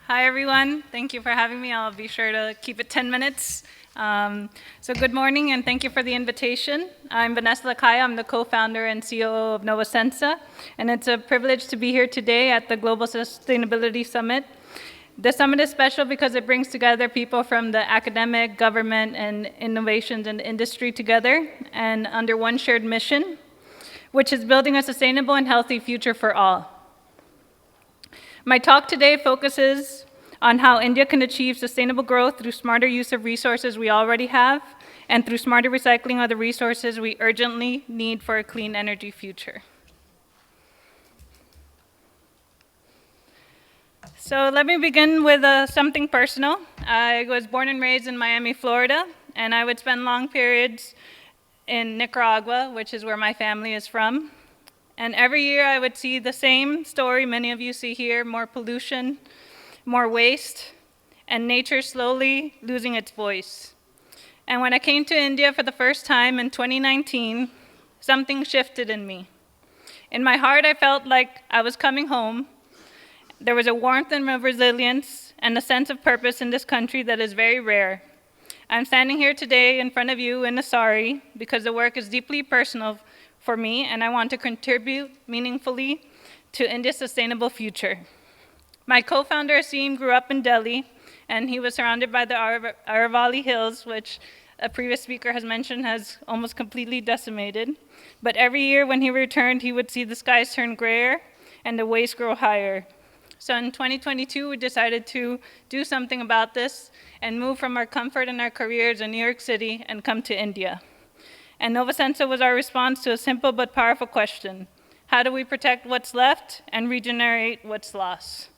Hi, everyone. Thank you for having me. I'll be sure to keep it 10 minutes. So good morning, and thank you for the invitation. I'm Vanessa Lacayo. I'm the co-founder and COO of Novasensa, and it's a privilege to be here today at the Global Sustainability Summit. The summit is special because it brings together people from the academic, government, and innovations and industry together and under one shared mission, which is building a sustainable and healthy future for all. My talk today focuses on how India can achieve sustainable growth through smarter use of resources we already have and through smarter recycling of the resources we urgently need for a clean energy future. So let me begin with something personal. I was born and raised in Miami, Florida, and I would spend long periods in Nicaragua, which is where my family is from. And every year I would see the same story many of you see here: more pollution, more waste, and nature slowly losing its voice. And when I came to India for the first time in 2019, something shifted in me. In my heart, I felt like I was coming home. There was a warmth and a resilience and a sense of purpose in this country that is very rare. I'm standing here today in front of you in a sari because the work is deeply personal for me, and I want to contribute meaningfully to India's sustainable future. My co-founder, Asim, grew up in Delhi, and he was surrounded by the Aravalli Hills, which a previous speaker has mentioned has almost completely decimated. But every year when he returned, he would see the skies turn grayer and the waste grow higher. So in 2022, we decided to do something about this and move from our comfort and our careers in New York City and come to India. And Novasensa was our response to a simple but powerful question: how do we protect what's left and regenerate what's lost?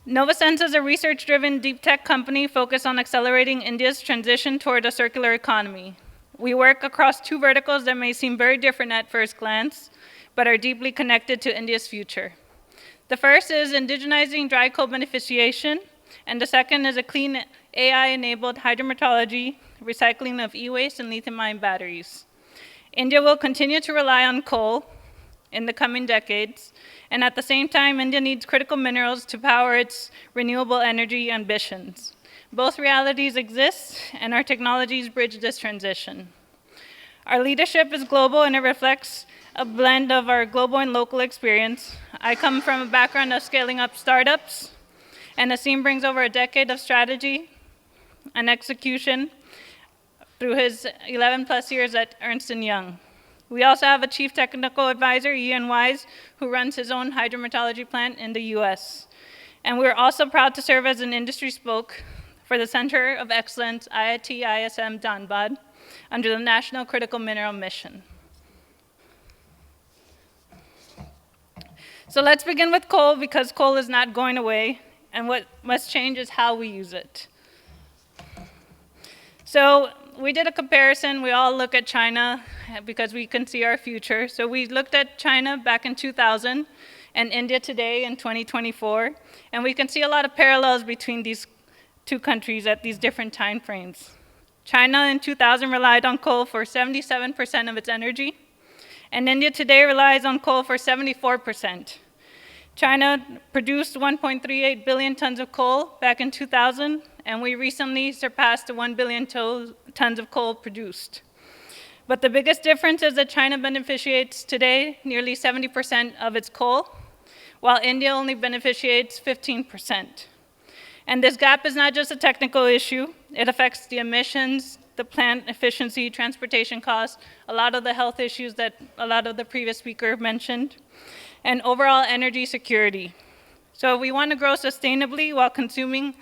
Novasensa is a research-driven deep tech company focused on accelerating India's transition toward a circular economy. We work across two verticals that may seem very different at first glance, but are deeply connected to India's future. The first is indigenizing dry coal beneficiation, and the second is a clean AI-enabled hydrometallurgy, recycling of e-waste and lithium-ion batteries. India will continue to rely on coal in the coming decades, and at the same time, India needs critical minerals to power its renewable energy ambitions. Both realities exist, and our technologies bridge this transition. Our leadership is global, and it reflects a blend of our global and local experience. I come from a background of scaling up startups, and Asim brings over a decade of strategy and execution through his 11+ years at Ernst & Young. We also have a chief technical advisor, Ian Wise, who runs his own hydrometallurgy plant in the US. And we're also proud to serve as an industry spoke for the Center of Excellence, IIT ISM Dhanbad, under the National Critical Mineral Mission. So let's begin with coal, because coal is not going away, and what must change is how we use it. So we did a comparison. We all look at China because we can see our future. So we looked at China back in 2000 and India today in 2024, and we can see a lot of parallels between these two countries at these different time frames. China in 2000 relied on coal for 77% of its energy, and India today relies on coal for 74%. China produced 1.38 billion tons of coal back in 2000, and we recently surpassed the 1 billion tons of coal produced. But the biggest difference is that China beneficiates today nearly 70% of its coal, while India only beneficiates 15%. And this gap is not just a technical issue. It affects the emissions, the plant efficiency, transportation costs, a lot of the health issues that a lot of the previous speaker mentioned, and overall energy security. So if we want to grow sustainably while continuing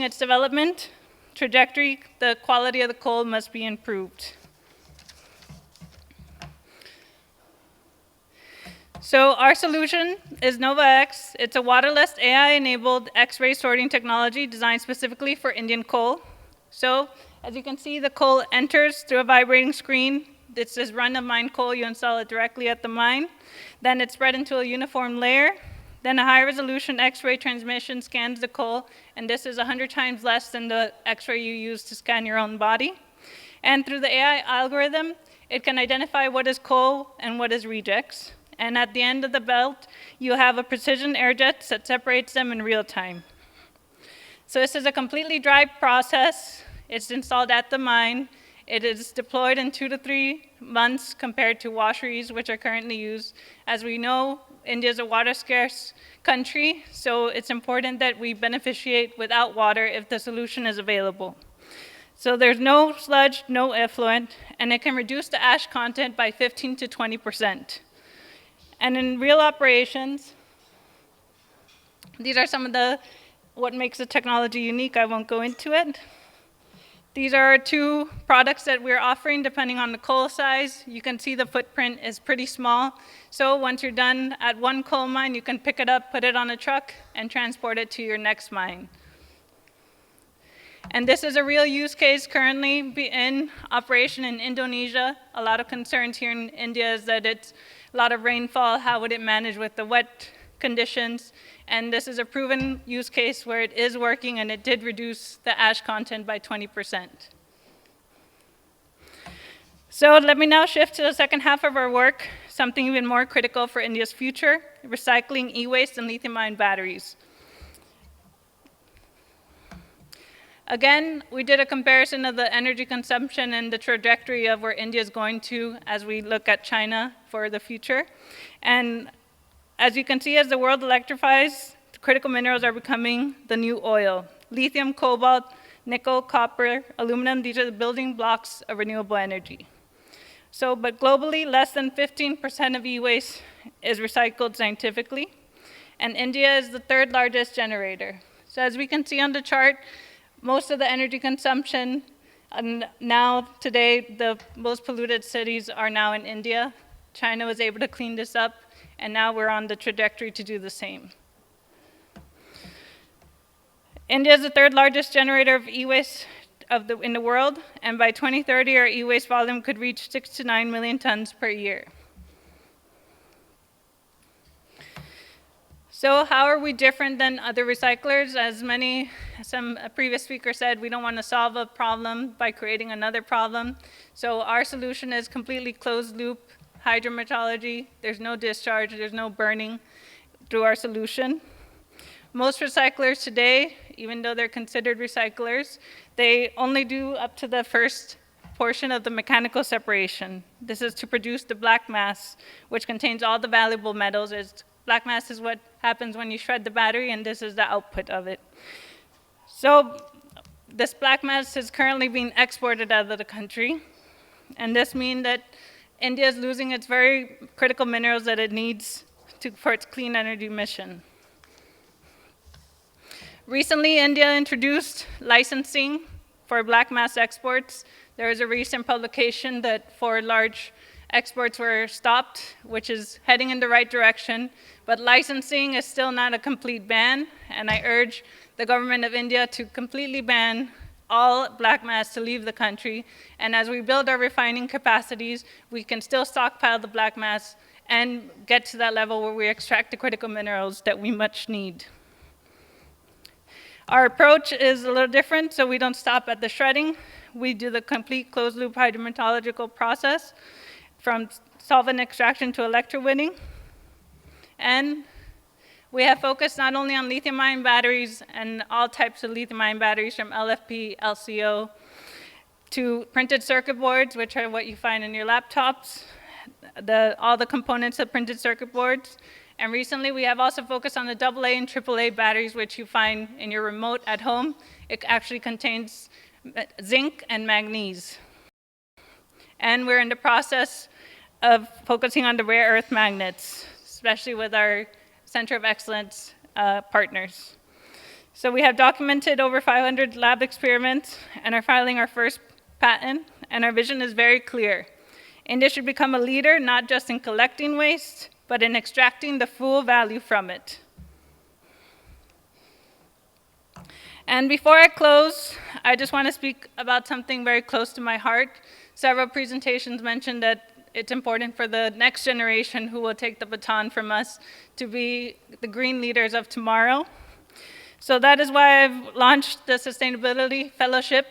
its development trajectory, the quality of the coal must be improved. So our solution is NovaX. It's a waterless AI-enabled X-ray sorting technology designed specifically for Indian coal. So as you can see, the coal enters through a vibrating screen. This is run-of-mine coal. You install it directly at the mine. Then it's spread into a uniform layer. Then a high-resolution X-ray transmission scans the coal, and this is 100 times less than the X-ray you use to scan your own body. And through the AI algorithm, it can identify what is coal and what is rejects. and at the end of the belt, you have a precision air jet that separates them in real time. So this is a completely dry process. It's installed at the mine. It is deployed in 2 to 3 months compared to washeries, which are currently used. As we know, India is a water-scarce country, so it's important that we beneficiate without water if the solution is available. So there's no sludge, no effluent, and it can reduce the ash content by 15 to 20%. And in real operations, these are some of what makes the technology unique. I won't go into it. These are 2 products that we're offering depending on the coal size. You can see the footprint is pretty small. So once you're done at one coal mine, you can pick it up, put it on a truck, and transport it to your next mine. And this is a real use case currently in operation in Indonesia. A lot of concerns here in India is that it's a lot of rainfall. How would it manage with the wet conditions? And this is a proven use case where it is working, and it did reduce the ash content by 20%. So let me now shift to the second half of our work, something even more critical for India's future, recycling e-waste and lithium-ion batteries. Again, we did a comparison of the energy consumption and the trajectory of where India is going to as we look at China for the future. And as you can see, as the world electrifies, critical minerals are becoming the new oil. Lithium, cobalt, nickel, copper, aluminum, these are the building blocks of renewable energy. So, but globally, less than 15% of e-waste is recycled scientifically, and India is the 3rd largest generator. So as we can see on the chart, most of the energy consumption, and now today, the most polluted cities are now in India. China was able to clean this up, and now we're on the trajectory to do the same. India is the 3rd largest generator of e-waste in the world, and by 2030, our e-waste volume could reach 6 to 9 million tons per year. So how are we different than other recyclers? As some previous speaker said, we don't want to solve a problem by creating another problem. So our solution is completely closed loop hydrometallurgy. There's no discharge, there's no burning through our solution. Most recyclers today, even though they're considered recyclers, they only do up to the first portion of the mechanical separation. This is to produce the black mass, which contains all the valuable metals. Black mass is what happens when you shred the battery, and this is the output of it. So this black mass is currently being exported out of the country, and this means that India is losing its very critical minerals that it needs for its clean energy mission. Recently, India introduced licensing for black mass exports. There was a recent publication that 4 large exports were stopped, which is heading in the right direction, but licensing is still not a complete ban, and I urge the government of India to completely ban all black mass to leave the country, and as we build our refining capacities, we can still stockpile the black mass and get to that level where we extract the critical minerals that we much need. Our approach is a little different, so we don't stop at the shredding. We do the complete closed-loop hydrometallurgical process from solvent extraction to electrowinning. And we have focused not only on lithium-ion batteries and all types of lithium-ion batteries from LFP, LCO, to printed circuit boards, which are what you find in your laptops, all the components of printed circuit boards. And recently, we have also focused on the AA and AAA batteries, which you find in your remote at home. It actually contains zinc and manganese. And we're in the process of focusing on the rare earth magnets, especially with our Center of Excellence partners. So we have documented over 500 lab experiments and are filing our first patent, and our vision is very clear. India should become a leader, not just in collecting waste, but in extracting the full value from it. And before I close, I just want to speak about something very close to my heart. Several presentations mentioned that it's important for the next generation who will take the baton from us to be the green leaders of tomorrow. So that is why I've launched the Sustainability Fellowship,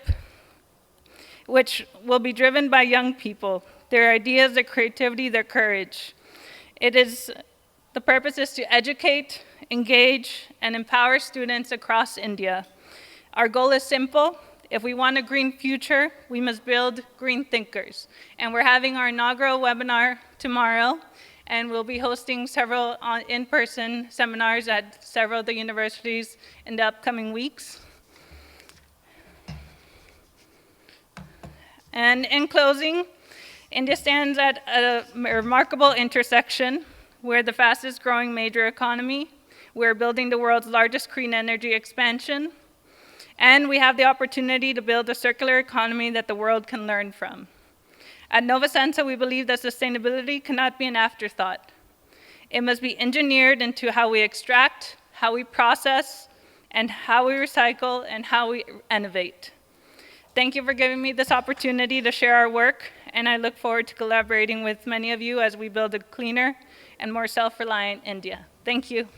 which will be driven by young people, their ideas, their creativity, their courage. The purpose is to educate, engage, and empower students across India. Our goal is simple. If we want a green future, we must build green thinkers. And we're having our inaugural webinar tomorrow, and we'll be hosting several in-person seminars at several of the universities in the upcoming weeks. And in closing, India stands at a remarkable intersection. We're the fastest growing major economy. We're building the world's largest clean energy expansion. And we have the opportunity to build a circular economy that the world can learn from. At Novasensa, we believe that sustainability cannot be an afterthought. It must be engineered into how we extract, how we process, and how we recycle, and how we innovate. Thank you for giving me this opportunity to share our work, and I look forward to collaborating with many of you as we build a cleaner and more self-reliant India. Thank you.